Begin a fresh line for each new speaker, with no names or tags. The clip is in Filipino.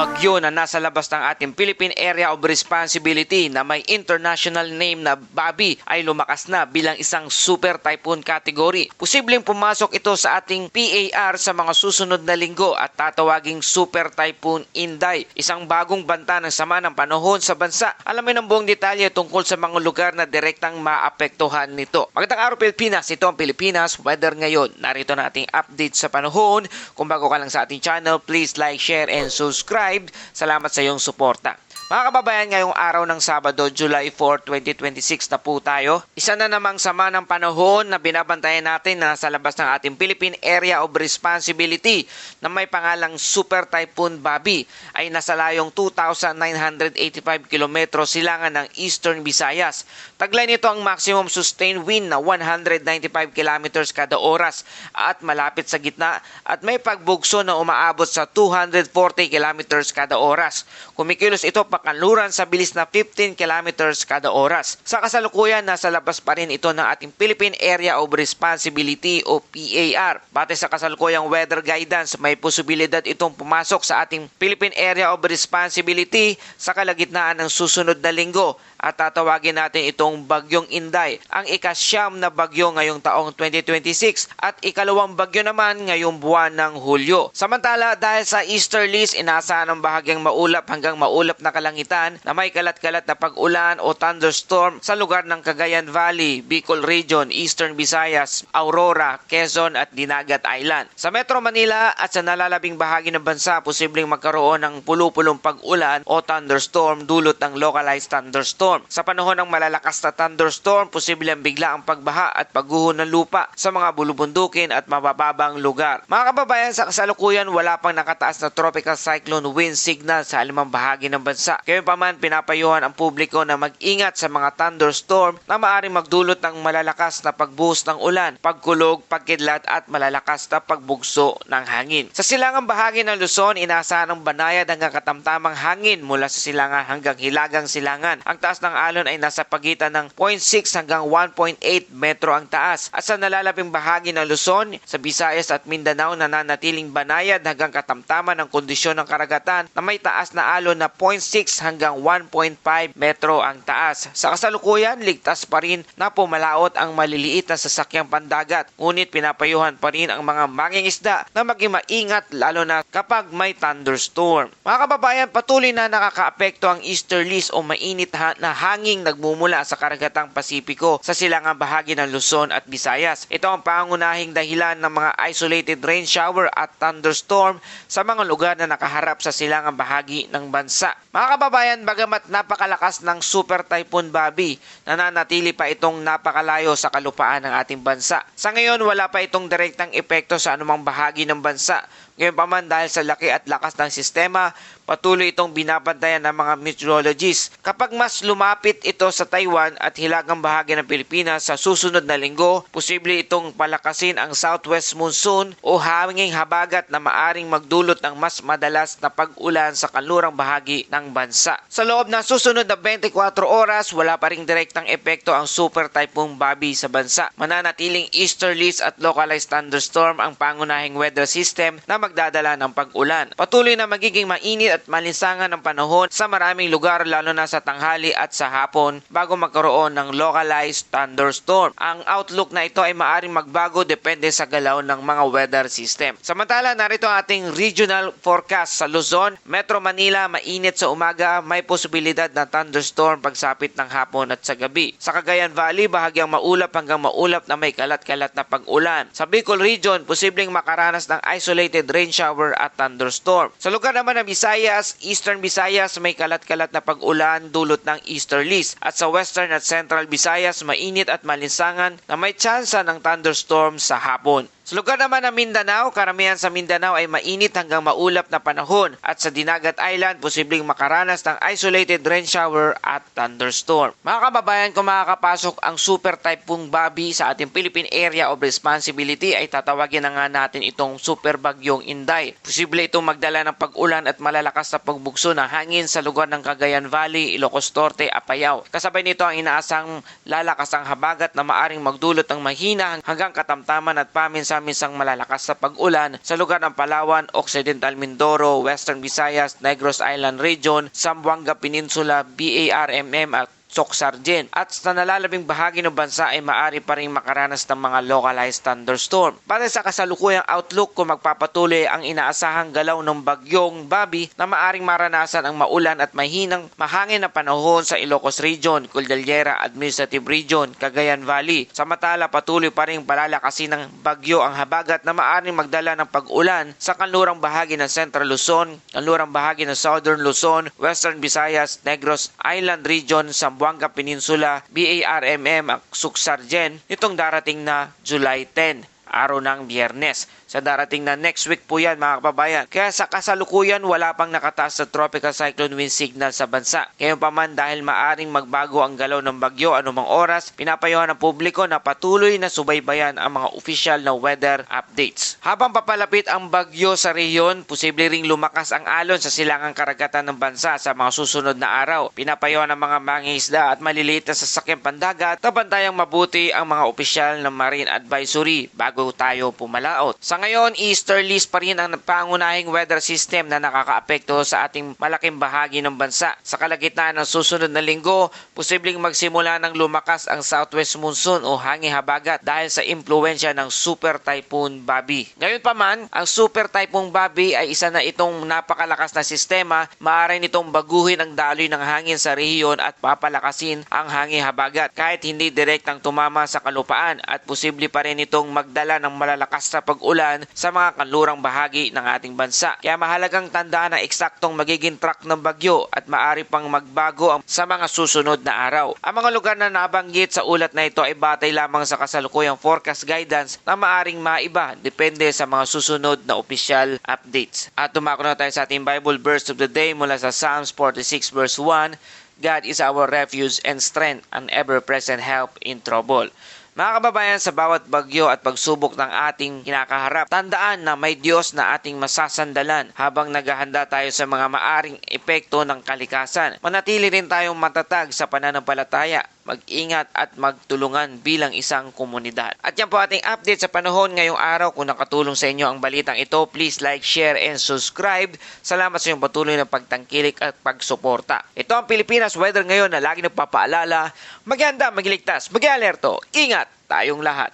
bagyo na nasa labas ng ating Philippine Area of Responsibility na may international name na Bobby ay lumakas na bilang isang super typhoon category. Posibleng pumasok ito sa ating PAR sa mga susunod na linggo at tatawaging Super Typhoon Inday, isang bagong banta ng sama ng panahon sa bansa. Alamin ang buong detalye tungkol sa mga lugar na direktang maapektuhan nito. Magandang araw Pilipinas, ito ang Pilipinas Weather ngayon. Narito na ating update sa panahon. Kung bago ka lang sa ating channel, please like, share, and subscribe. Salamat sa iyong suporta. Mga kababayan, ngayong araw ng Sabado, July 4, 2026 na po tayo. Isa na namang sama ng panahon na binabantayan natin na nasa labas ng ating Philippine Area of Responsibility na may pangalang Super Typhoon Bobby ay nasa layong 2,985 km silangan ng Eastern Visayas. Taglay nito ang maximum sustained wind na 195 km kada oras at malapit sa gitna at may pagbugso na umaabot sa 240 km kada oras. Kumikilos ito pakanluran sa bilis na 15 km kada oras. Sa kasalukuyan, nasa labas pa rin ito ng ating Philippine Area of Responsibility o PAR. Batay sa kasalukuyang weather guidance, may posibilidad itong pumasok sa ating Philippine Area of Responsibility sa kalagitnaan ng susunod na linggo at tatawagin natin itong Bagyong Inday, ang ikasyam na bagyo ngayong taong 2026 at ikalawang bagyo naman ngayong buwan ng Hulyo. Samantala, dahil sa easterlies, inaasahan ang bahagyang maulap hanggang maulap na kalangitan na may kalat-kalat na pag-ulan o thunderstorm sa lugar ng Cagayan Valley, Bicol Region, Eastern Visayas, Aurora, Quezon at Dinagat Island. Sa Metro Manila at sa nalalabing bahagi ng bansa, posibleng magkaroon ng pulu-pulong pag-ulan o thunderstorm dulot ng localized thunderstorm. Sa panahon ng malalakas na thunderstorm, posible ang bigla ang pagbaha at pagguho ng lupa sa mga bulubundukin at mabababang lugar. Mga kababayan, sa kasalukuyan wala pang nakataas na tropical cyclone wind signal sa alimang bahagi ng bansa. Gayunpaman, pinapayuhan ang publiko na mag-ingat sa mga thunderstorm na maaaring magdulot ng malalakas na pagbuhos ng ulan, pagkulog, pagkidlat at malalakas na pagbugso ng hangin. Sa silangang bahagi ng Luzon, inaasahan ang banayad hanggang katamtamang hangin mula sa silangan hanggang hilagang silangan. Ang taas ng alon ay nasa pagitan ng 0.6 hanggang 1.8 metro ang taas. At sa nalalabing bahagi ng Luzon, sa Visayas at Mindanao, nananatiling banayad hanggang katamtaman ng kondisyon ng karagatan na may taas na alon na 0.6 hanggang 1.5 metro ang taas. Sa kasalukuyan, ligtas pa rin na pumalaot ang maliliit na sasakyang pandagat. Ngunit pinapayuhan pa rin ang mga mangingisda na maging maingat lalo na kapag may thunderstorm. Mga kababayan, patuloy na nakakaapekto ang easterlies o mainit na hanging nagmumula sa karagatang Pasipiko sa silangang bahagi ng Luzon at Visayas. Ito ang pangunahing dahilan ng mga isolated rain shower at thunderstorm sa mga lugar na nakaharap sa silangang bahagi ng bansa. Mga kababayan, bagamat napakalakas ng Super Typhoon Bobby, nananatili pa itong napakalayo sa kalupaan ng ating bansa. Sa ngayon, wala pa itong direktang epekto sa anumang bahagi ng bansa. Gayunpaman, dahil sa laki at lakas ng sistema, patuloy itong binabantayan ng mga meteorologists. Kapag mas lumapit ito sa Taiwan at hilagang bahagi ng Pilipinas sa susunod na linggo, posible itong palakasin ang southwest monsoon o hanging habagat na maaring magdulot ng mas madalas na pag-ulan sa kanlurang bahagi ng bansa. Sa loob ng susunod na 24 oras, wala pa ring direktang epekto ang Super Typhoon Bobby sa bansa. Mananatiling easterlies at localized thunderstorm ang pangunahing weather system na magdadala ng pag-ulan. Patuloy na magiging mainit at malinsangan ng panahon sa maraming lugar lalo na sa tanghali at sa hapon bago magkaroon ng localized thunderstorm. Ang outlook na ito ay maaaring magbago depende sa galaw ng mga weather system. Samantala, narito ang ating regional forecast sa Luzon, Metro Manila, mainit sa umaga, may posibilidad na thunderstorm pagsapit ng hapon at sa gabi. Sa Cagayan Valley, bahagyang maulap hanggang maulap na may kalat-kalat na pag-ulan. Sa Bicol Region, posibleng makaranas ng isolated rain shower at thunderstorm. Sa lugar naman ng Visayas, Eastern Visayas, may kalat-kalat na pag-ulan dulot ng easterlies. At sa Western at Central Visayas, mainit at malinsangan na may tsansa ng thunderstorm sa hapon. Sa lugar naman ng Mindanao, karamihan sa Mindanao ay mainit hanggang maulap na panahon at sa Dinagat Island, posibleng makaranas ng isolated rain shower at thunderstorm. Mga kababayan, kung makakapasok ang Super Typhoon Bobby sa ating Philippine Area of Responsibility ay tatawagin na nga natin itong Super Bagyong Inday. Posible itong magdala ng pag-ulan at malalakas na pagbugso ng hangin sa lugar ng Cagayan Valley, Ilocos Norte, Apayao. Kasabay nito ang inaasang lalakas ang habagat na maaring magdulot ng mahina hanggang katamtaman at paminsan sa minsang malalakas na pag-ulan sa lugar ng Palawan, Occidental Mindoro, Western Visayas, Negros Island Region, Zamboanga Peninsula, BARMM at Soksargen. At sa nalalabing bahagi ng bansa ay maaari pa rin makaranas ng mga localized thunderstorm. Para sa kasalukuyang outlook, kung magpapatuloy ang inaasahang galaw ng bagyong Bobby na maaring maranasan ang maulan at mahinang mahangin na panahon sa Ilocos Region, Cordillera Administrative Region, Cagayan Valley. Samantala, patuloy pa rin palalakasin ng bagyo ang habagat na maaring magdala ng pag-ulan sa kanlurang bahagi ng Central Luzon, kanlurang bahagi ng Southern Luzon, Western Visayas, Negros Island Region, Zamboanga Peninsula, BARMM at Soksargen nitong darating na July 10, araw ng Biyernes. Sa darating na next week po yan mga kababayan. Kaya sa kasalukuyan wala pang nakataas na tropical cyclone wind signal sa bansa. Ngayon pa man dahil maaring magbago ang galaw ng bagyo anumang oras, pinapayuhan ng publiko na patuloy na subaybayan ang mga official na weather updates. Habang papalapit ang bagyo sa rehiyon, posible ring lumakas ang alon sa silangang karagatan ng bansa sa mga susunod na araw. Pinapayuhan ng mga mangingisda at maliliit na sasakyang pandagat na bantayang mabuti ang mga opisyal ng marine advisory bago tayo pumalaot. Sa ngayon, easterlies pa rin ang pangunahing weather system na nakakaapekto sa ating malaking bahagi ng bansa. Sa kalagitnaan ng susunod na linggo, posibleng magsimula ng lumakas ang southwest monsoon o hangin habagat dahil sa impluensya ng Super Typhoon Bobby. Ngayon pa man, ang Super Typhoon Bobby ay isa na itong napakalakas na sistema. Maaari nitong baguhin ang daloy ng hangin sa rehiyon at papalakasin ang hangin habagat kahit hindi direktang tumama sa kalupaan at posible pa rin itong magdala ng malalakas na pag-ulan sa mga kanlurang bahagi ng ating bansa. Kaya mahalagang tandaan na eksaktong magiging track ng bagyo at maaari pang magbago sa mga susunod na araw. Ang mga lugar na nabanggit sa ulat na ito ay batay lamang sa kasalukuyang forecast guidance na maaring maiba depende sa mga susunod na official updates. At tumako na tayo sa ating Bible verse of the day mula sa Psalms 46 verse 1. God is our refuge and strength, an ever-present help in trouble. Mga kababayan, sa bawat bagyo at pagsubok ng ating kinakaharap, tandaan na may Diyos na ating masasandalan habang naghahanda tayo sa mga maaring epekto ng kalikasan. Manatili rin tayong matatag sa pananampalataya, mag-ingat at magtulungan bilang isang komunidad. At yan po ating update sa panahon ngayong araw. Kung nakatulong sa inyo ang balitang ito, please like, share, and subscribe. Salamat sa inyong patuloy na pagtangkilik at pagsuporta. Ito ang Pilipinas Weather ngayon na lagi nagpapaalala, maghanda, magiligtas, mag-alerto, ingat tayong lahat.